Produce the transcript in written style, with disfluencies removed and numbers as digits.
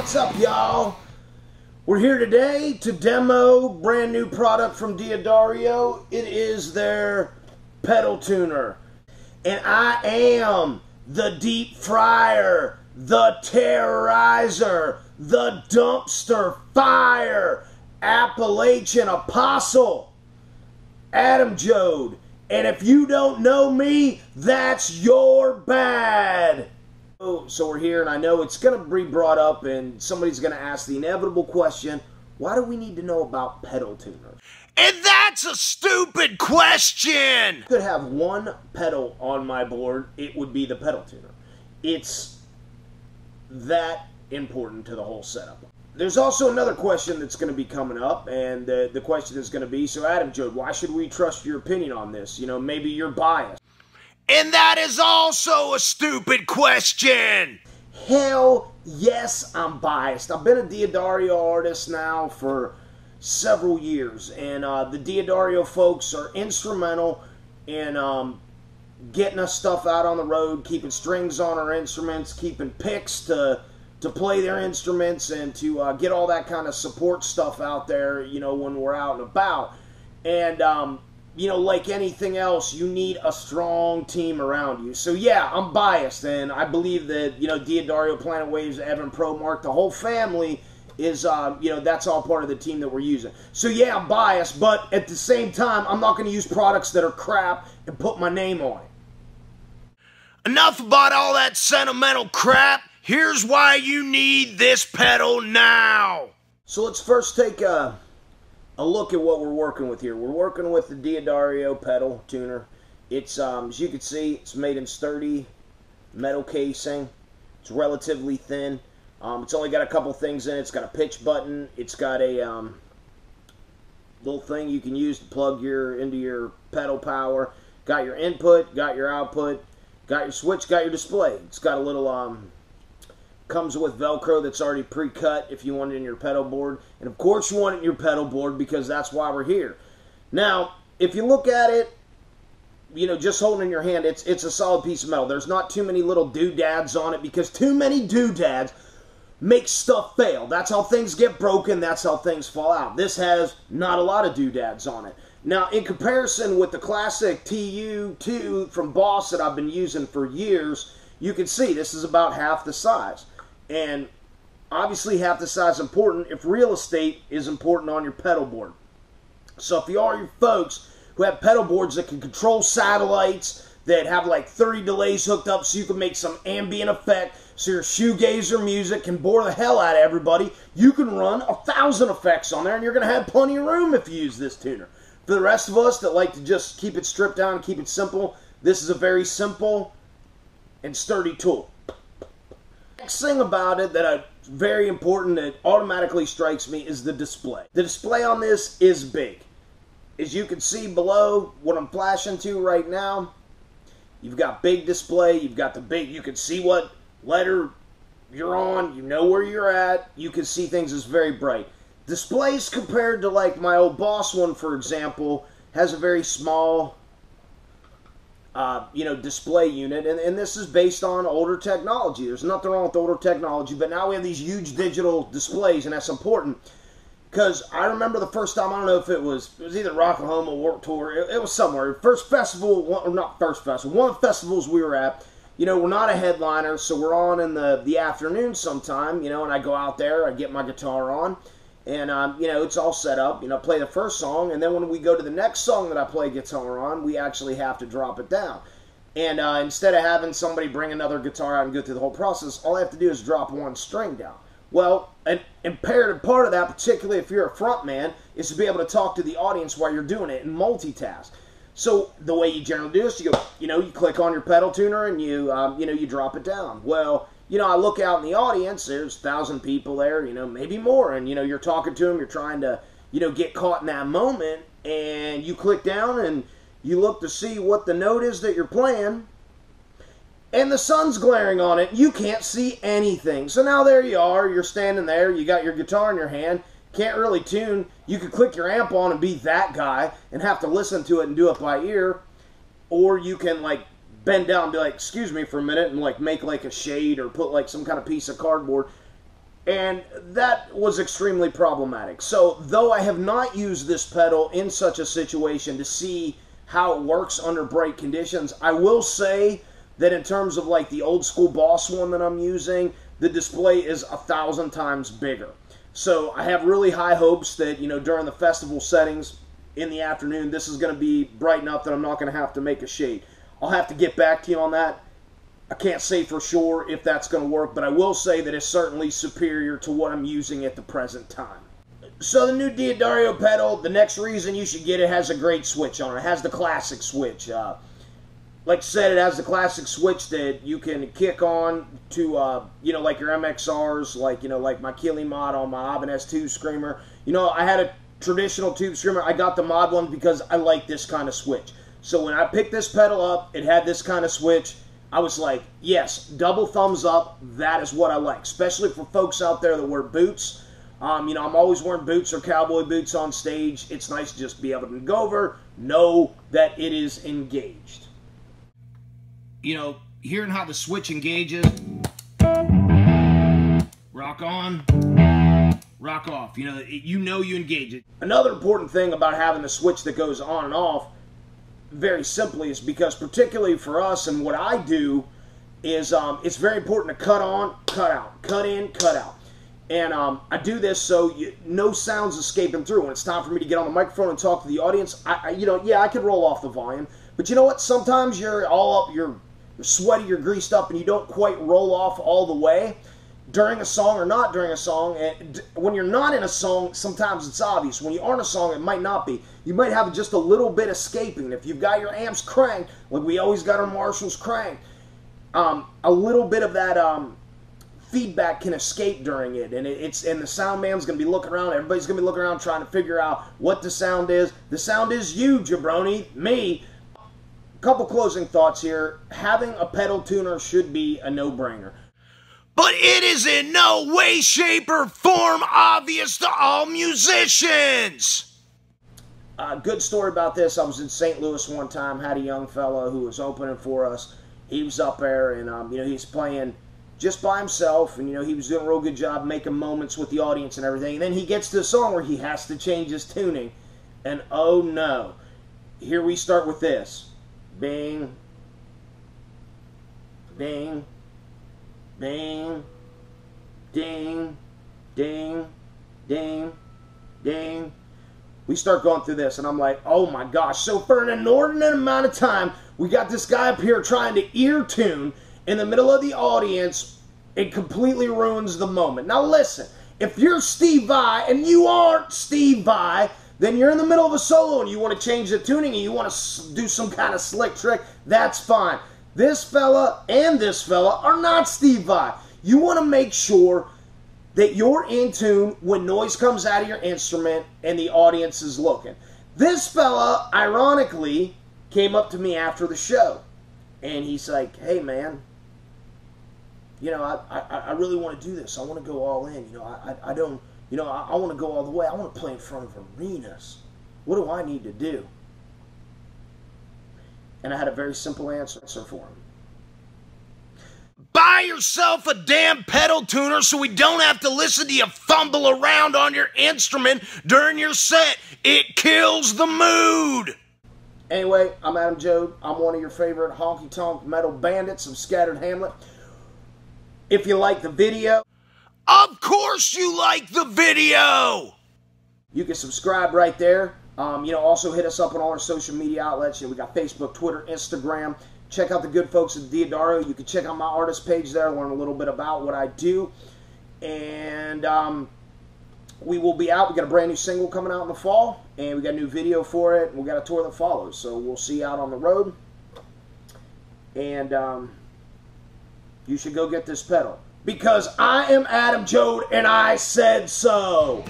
What's up, y'all? We're here today to demo brand new product from Daddario. It is their pedal tuner. And I am the deep fryer, the terrorizer, the dumpster fire, Appalachian apostle, Adam Joad. And if you don't know me, that's your bad. So we're here, and I know it's going to be brought up, and somebody's going to ask the inevitable question, why do we need to know about pedal tuners? And that's a stupid question! I could have one pedal on my board, it would be the pedal tuner. It's that important to the whole setup. There's also another question that's going to be coming up, and the question is going to be, so Adam Joad, why should we trust your opinion on this? You know, maybe you're biased. And that is also a stupid question! Hell yes, I'm biased. I've been a Daddario artist now for several years, and the Daddario folks are instrumental in getting us stuff out on the road, keeping strings on our instruments, keeping picks to play their instruments, and to get all that kind of support stuff out there, you know, when we're out and about. And, you know, like anything else, you need a strong team around you. So, yeah, I'm biased, and I believe that, you know, Daddario, Planet Waves, Evan, Pro, Mark, the whole family is, you know, that's all part of the team that we're using. So, yeah, I'm biased, but at the same time, I'm not going to use products that are crap and put my name on it. Enough about all that sentimental crap. Here's why you need this pedal now. So let's first take a look at what we're working with here. We're working with the Daddario pedal tuner. It's, as you can see, it's made in sturdy metal casing. It's relatively thin. It's only got a couple things in it. It's got a pitch button. It's got a little thing you can use to plug into your pedal power. Got your input, got your output, got your switch, got your display. It's got a little comes with Velcro that's already pre-cut if you want it in your pedal board. And of course you want it in your pedal board because that's why we're here. Now, if you look at it, you know, just holding in your hand, it's a solid piece of metal. There's not too many little doodads on it because too many doodads make stuff fail. That's how things get broken. That's how things fall out. This has not a lot of doodads on it. Now, in comparison with the classic TU2 from Boss that I've been using for years, you can see this is about half the size. And obviously half the size is important if real estate is important on your pedal board. So if you are your folks who have pedal boards that can control satellites, that have like 30 delays hooked up so you can make some ambient effect, so your shoegazer music can bore the hell out of everybody, you can run 1,000 effects on there and you're going to have plenty of room if you use this tuner. For the rest of us that like to just keep it stripped down and keep it simple, this is a very simple and sturdy tool. Next thing about it that is very important that automatically strikes me is the display. The display on this is big. As you can see below what I'm flashing to right now, you've got big display, you've got the big, you can see what letter you're on, you know where you're at, you can see things as very bright. Displays compared to like my old Boss one, for example, has a very small you know, display unit, and this is based on older technology. There's nothing wrong with older technology, but now we have these huge digital displays, and that's important. Because I remember the first time, I don't know if it was either Rocklahoma or Warped Tour, it was somewhere. First festival, or not first festival, one of the festivals we were at, you know, we're not a headliner, so we're on in the afternoon sometime, you know, and I go out there, I get my guitar on, and, you know, it's all set up. You know, play the first song, and then when we go to the next song that I play guitar on, we actually have to drop it down. And instead of having somebody bring another guitar out and go through the whole process, all I have to do is drop one string down. Well, an imperative part of that, particularly if you're a front man, is to be able to talk to the audience while you're doing it and multitask. So the way you generally do this, you go, you know, you click on your pedal tuner and you, you know, you drop it down. Well, you know, I look out in the audience, there's 1,000 people there, you know, maybe more, and, you know, you're talking to them, you're trying to, you know, get caught in that moment, and you click down and you look to see what the note is that you're playing, and the sun's glaring on it, you can't see anything. So now there you are, you're standing there, you got your guitar in your hand, can't really tune, you could click your amp on and be that guy, and have to listen to it and do it by ear, or you can, like, bend down and be like, excuse me for a minute, and like make like a shade or put like some kind of piece of cardboard. And that was extremely problematic. So, though I have not used this pedal in such a situation to see how it works under brake conditions, I will say that in terms of like the old school Boss one that I'm using, the display is 1,000 times bigger. So I have really high hopes that, you know, during the festival settings in the afternoon, this is going to be bright enough that I'm not going to have to make a shade. I'll have to get back to you on that. I can't say for sure if that's going to work, but I will say that it's certainly superior to what I'm using at the present time. So the new Daddario pedal, the next reason you should get it, has a great switch on it. It has the classic switch. Like I said, it has the classic switch that you can kick on to, you know, like your MXRs, like, you know, like my Keeley mod on my Ibanez Tube Screamer. You know, I had a traditional Tube Screamer. I got the mod one because I like this kind of switch. So when I picked this pedal up, it had this kind of switch. I was like, yes, double thumbs up. That is what I like, especially for folks out there that wear boots. You know, I'm always wearing boots or cowboy boots on stage. It's nice to just be able to go over, know that it is engaged. You know, hearing how the switch engages, rock on, rock off. You know you engage it. Another important thing about having the switch that goes on and off, very simply, is because particularly for us and what I do is it's very important to cut on, cut out, cut in, cut out. And I do this so no sounds escaping through. When it's time for me to get on the microphone and talk to the audience, you know, yeah, I could roll off the volume. But you know what? Sometimes you're all up, you're sweaty, you're greased up, and you don't quite roll off all the way during a song or not during a song. And when you're not in a song, sometimes it's obvious. When you are in a song, it might not be. You might have just a little bit escaping. If you've got your amps cranked, like we always got our Marshalls cranked, a little bit of that feedback can escape during it, and and the sound man's going to be looking around. Everybody's going to be looking around trying to figure out what the sound is. The sound is you, jabroni, me. Couple closing thoughts here. Having a pedal tuner should be a no-brainer. But it is in no way, shape, or form obvious to all musicians. Good story about this. I was in St. Louis one time, had a young fella who was opening for us. He was up there, and you know, he's playing just by himself, and you know, he was doing a real good job making moments with the audience and everything. And then he gets to a song where he has to change his tuning, and oh no, here we start with this. Bing, ding, ding, ding, ding, ding, ding. We start going through this, and I'm like, oh my gosh. So for an inordinate amount of time, we got this guy up here trying to ear tune in the middle of the audience. It completely ruins the moment. Now listen, if you're Steve Vai and you aren't Steve Vai, then you're in the middle of a solo and you want to change the tuning and you want to do some kind of slick trick, that's fine. This fella and this fella are not Steve Vai. You want to make sure that you're in tune when noise comes out of your instrument and the audience is looking. This fella, ironically, came up to me after the show, and he's like, hey man, you know, I really want to do this. I want to go all in. You know, I don't, you know, I want to go all the way. I want to play in front of arenas. What do I need to do? And I had a very simple answer for him. Buy yourself a damn pedal tuner so we don't have to listen to you fumble around on your instrument during your set. It kills the mood. Anyway, I'm Adam Joad. I'm one of your favorite honky-tonk metal bandits of Scattered Hamlet. If you like the video, of course you like the video. You can subscribe right there. You know, also hit us up on all our social media outlets. You know, we got Facebook, Twitter, Instagram. Check out the good folks at Daddario. You can check out my artist page there, learn a little bit about what I do. And we will be out. We got a brand new single coming out in the fall, and we got a new video for it. And we got a tour that follows. So we'll see you out on the road. And you should go get this pedal. Because I am Adam Joad, and I said so.